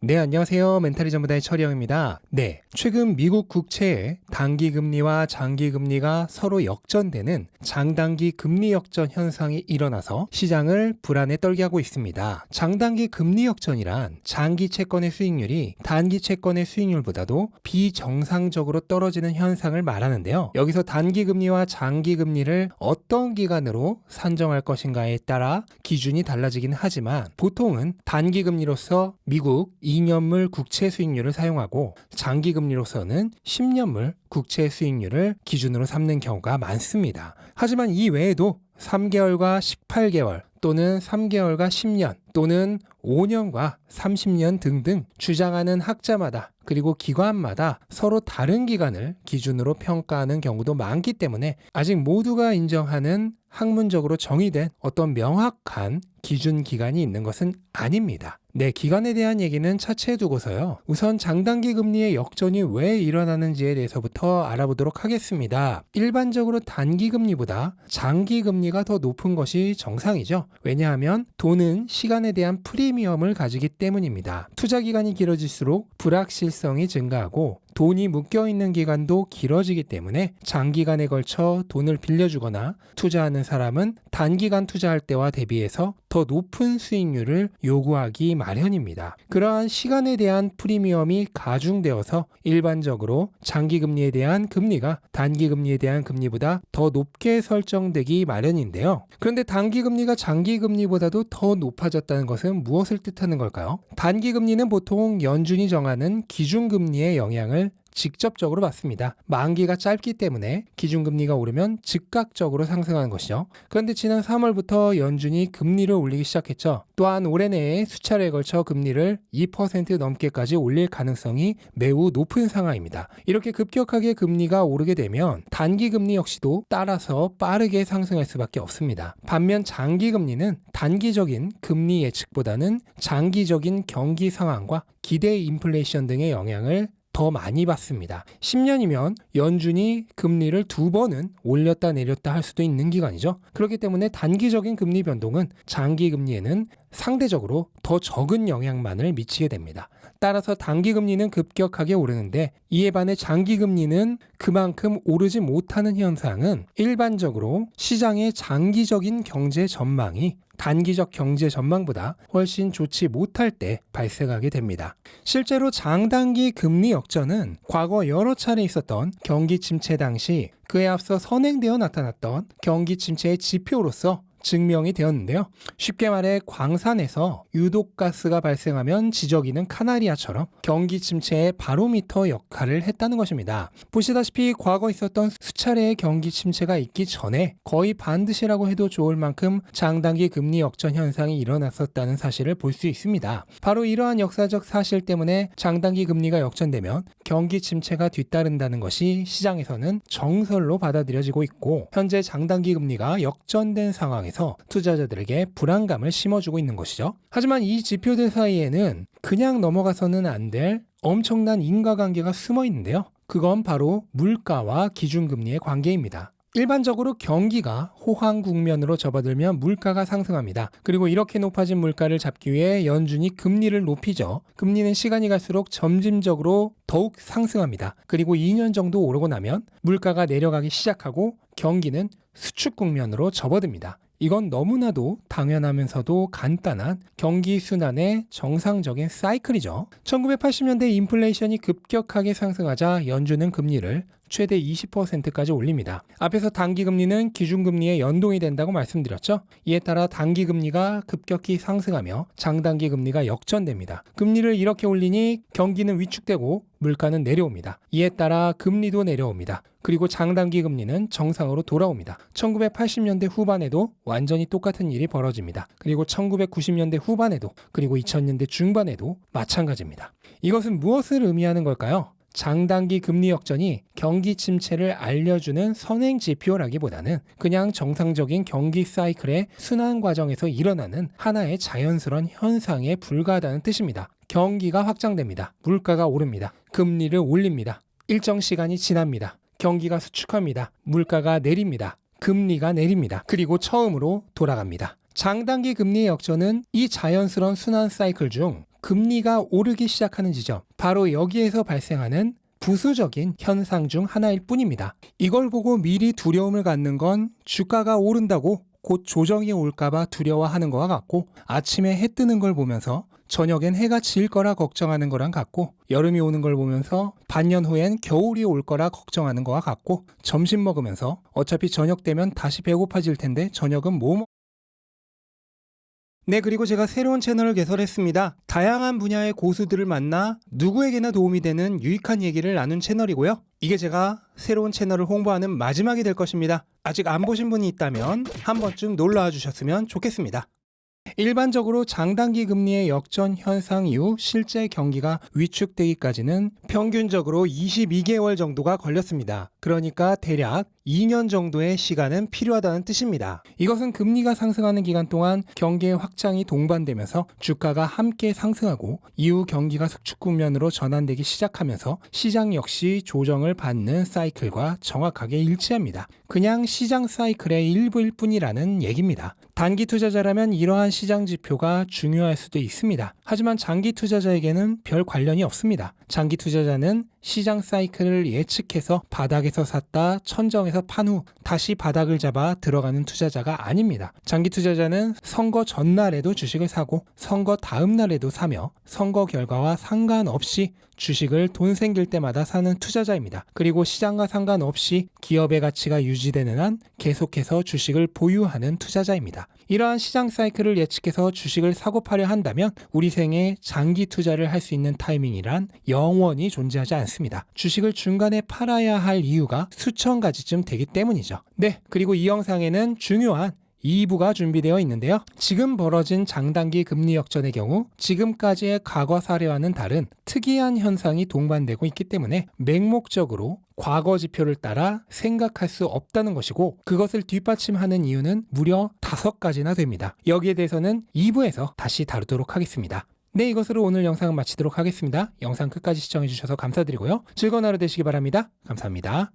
네, 안녕하세요. 멘탈이 전부다의 철영입니다. 네, 최근 미국 국채의 단기 금리와 장기 금리가 서로 역전되는 장단기 금리 역전 현상이 일어나서 시장을 불안에 떨게 하고 있습니다. 장단기 금리 역전이란 장기 채권의 수익률이 단기 채권의 수익률보다도 비정상적으로 떨어지는 현상을 말하는데요. 여기서 단기 금리와 장기 금리를 어떤 기간으로 산정할 것인가에 따라 기준이 달라지긴 하지만 보통은 단기 금리로서 미국 2년물 국채 수익률을 사용하고 장기 금리로서는 10년물 국채 수익률을 기준으로 삼는 경우가 많습니다. 하지만 이 외에도 3개월과 18개월 또는 3개월과 10년 또는 5년과 30년 등등 주장하는 학자마다 그리고 기관마다 서로 다른 기간을 기준으로 평가하는 경우도 많기 때문에 아직 모두가 인정하는 학문적으로 정의된 어떤 명확한 기준 기간이 있는 것은 아닙니다. 네, 기간에 대한 얘기는 차치해 두고서요. 우선 장단기 금리의 역전이 왜 일어나는지에 대해서부터 알아보도록 하겠습니다. 일반적으로 단기 금리보다 장기 금리가 더 높은 것이 정상이죠. 왜냐하면 돈은 시간에 대한 프리미엄을 가지기 때문입니다. 투자 기간이 길어질수록 불확실성이 증가하고 돈이 묶여있는 기간도 길어지기 때문에 장기간에 걸쳐 돈을 빌려주거나 투자하는 사람은 단기간 투자할 때와 대비해서 더 높은 수익률을 요구하기 마련입니다. 그러한 시간에 대한 프리미엄이 가중되어서 일반적으로 장기금리에 대한 금리가 단기금리에 대한 금리보다 더 높게 설정되기 마련인데요. 그런데 단기금리가 장기금리보다도 더 높아졌다는 것은 무엇을 뜻하는 걸까요? 단기금리는 보통 연준이 정하는 기준금리의 영향을 직접적으로 받습니다. 만기가 짧기 때문에 기준금리가 오르면 즉각적으로 상승하는 것이죠. 그런데 지난 3월부터 연준이 금리를 올리기 시작했죠. 또한 올해 내에 수차례에 걸쳐 금리를 2% 넘게까지 올릴 가능성이 매우 높은 상황입니다. 이렇게 급격하게 금리가 오르게 되면 단기금리 역시도 따라서 빠르게 상승할 수밖에 없습니다. 반면 장기금리는 단기적인 금리 예측보다는 장기적인 경기 상황과 기대 인플레이션 등의 영향을 더 많이 받습니다. 10년이면 연준이 금리를 2번은 올렸다 내렸다 할 수도 있는 기간이죠. 그렇기 때문에 단기적인 금리 변동은 장기 금리에는 상대적으로 더 적은 영향만을 미치게 됩니다. 따라서 단기 금리는 급격하게 오르는데 이에 반해 장기 금리는 그만큼 오르지 못하는 현상은 일반적으로 시장의 장기적인 경제 전망이 단기적 경제 전망보다 훨씬 좋지 못할 때 발생하게 됩니다. 실제로 장단기 금리 역전은 과거 여러 차례 있었던 경기 침체 당시 그에 앞서 선행되어 나타났던 경기 침체의 지표로서 증명이 되었는데요. 쉽게 말해 광산에서 유독가스가 발생하면 지저귀는 카나리아처럼 경기 침체의 바로미터 역할을 했다는 것입니다. 보시다시피 과거 있었던 수차례의 경기 침체가 있기 전에 거의 반드시라고 해도 좋을 만큼 장단기 금리 역전 현상이 일어났었다는 사실을 볼 수 있습니다. 바로 이러한 역사적 사실 때문에 장단기 금리가 역전되면 경기 침체가 뒤따른다는 것이 시장에서는 정설로 받아들여지고 있고 현재 장단기 금리가 역전된 상황에서 투자자들에게 불안감을 심어주고 있는 것이죠. 하지만 이 지표들 사이에는 그냥 넘어가서는 안 될 엄청난 인과관계가 숨어 있는데요. 그건 바로 물가와 기준금리의 관계입니다. 일반적으로 경기가 호황 국면으로 접어들면 물가가 상승합니다. 그리고 이렇게 높아진 물가를 잡기 위해 연준이 금리를 높이죠. 금리는 시간이 갈수록 점진적으로 더욱 상승합니다. 그리고 2년 정도 오르고 나면 물가가 내려가기 시작하고 경기는 수축 국면으로 접어듭니다. 이건 너무나도 당연하면서도 간단한 경기 순환의 정상적인 사이클이죠. 1980년대 인플레이션이 급격하게 상승하자 연준은 금리를 최대 20%까지 올립니다. 앞에서 단기금리는 기준금리에 연동이 된다고 말씀드렸죠. 이에 따라 단기금리가 급격히 상승하며 장단기금리가 역전됩니다. 금리를 이렇게 올리니 경기는 위축되고 물가는 내려옵니다. 이에 따라 금리도 내려옵니다. 그리고 장단기 금리는 정상으로 돌아옵니다. 1980년대 후반에도 완전히 똑같은 일이 벌어집니다. 그리고 1990년대 후반에도 그리고 2000년대 중반에도 마찬가지입니다. 이것은 무엇을 의미하는 걸까요? 장단기 금리 역전이 경기 침체를 알려주는 선행 지표라기보다는 그냥 정상적인 경기 사이클의 순환 과정에서 일어나는 하나의 자연스러운 현상에 불과하다는 뜻입니다. 경기가 확장됩니다. 물가가 오릅니다. 금리를 올립니다. 일정 시간이 지납니다. 경기가 수축합니다. 물가가 내립니다. 금리가 내립니다. 그리고 처음으로 돌아갑니다. 장단기 금리의 역전은 이 자연스러운 순환 사이클 중 금리가 오르기 시작하는 지점, 바로 여기에서 발생하는 부수적인 현상 중 하나일 뿐입니다. 이걸 보고 미리 두려움을 갖는 건 주가가 오른다고 곧 조정이 올까봐 두려워하는 거와 같고, 아침에 해 뜨는 걸 보면서 저녁엔 해가 질 거라 걱정하는 거랑 같고, 여름이 오는 걸 보면서 반년 후엔 겨울이 올 거라 걱정하는 거와 같고, 점심 먹으면서 어차피 저녁 되면 다시 배고파질 텐데 저녁은 뭐 네, 그리고 제가 새로운 채널을 개설했습니다. 다양한 분야의 고수들을 만나 누구에게나 도움이 되는 유익한 얘기를 나눈 채널이고요. 이게 제가 새로운 채널을 홍보하는 마지막이 될 것입니다. 아직 안 보신 분이 있다면 한 번쯤 놀러와 주셨으면 좋겠습니다. 일반적으로 장단기 금리의 역전 현상 이후 실제 경기가 위축되기까지는 평균적으로 22개월 정도가 걸렸습니다. 그러니까 대략 2년 정도의 시간은 필요하다는 뜻입니다. 이것은 금리가 상승하는 기간 동안 경기의 확장이 동반되면서 주가가 함께 상승하고 이후 경기가 수축 국면으로 전환되기 시작하면서 시장 역시 조정을 받는 사이클과 정확하게 일치합니다. 그냥 시장 사이클의 일부일 뿐이라는 얘기입니다. 단기 투자자라면 이러한 시장 지표가 중요할 수도 있습니다. 하지만 장기 투자자에게는 별 관련이 없습니다. 장기 투자자는 시장 사이클을 예측해서 바닥에서 샀다 천정에서 판 후 다시 바닥을 잡아 들어가는 투자자가 아닙니다. 장기 투자자는 선거 전날에도 주식을 사고 선거 다음 날에도 사며 선거 결과와 상관없이 주식을 돈 생길 때마다 사는 투자자입니다. 그리고 시장과 상관없이 기업의 가치가 유지되는 한 계속해서 주식을 보유하는 투자자입니다. 이러한 시장 사이클을 예측해서 주식을 사고 파려 한다면 우리 생에 장기 투자를 할 수 있는 타이밍이란 영원히 존재하지 않습니다. 주식을 중간에 팔아야 할 이유가 수천 가지쯤 되기 때문이죠. 네, 그리고 이 영상에는 중요한 2부가 준비되어 있는데요. 지금 벌어진 장단기 금리 역전의 경우 지금까지의 과거 사례와는 다른 특이한 현상이 동반되고 있기 때문에 맹목적으로 과거 지표를 따라 생각할 수 없다는 것이고, 그것을 뒷받침하는 이유는 무려 5가지나 됩니다. 여기에 대해서는 2부에서 다시 다루도록 하겠습니다. 네, 이것으로 오늘 영상은 마치도록 하겠습니다. 영상 끝까지 시청해주셔서 감사드리고요. 즐거운 하루 되시기 바랍니다. 감사합니다.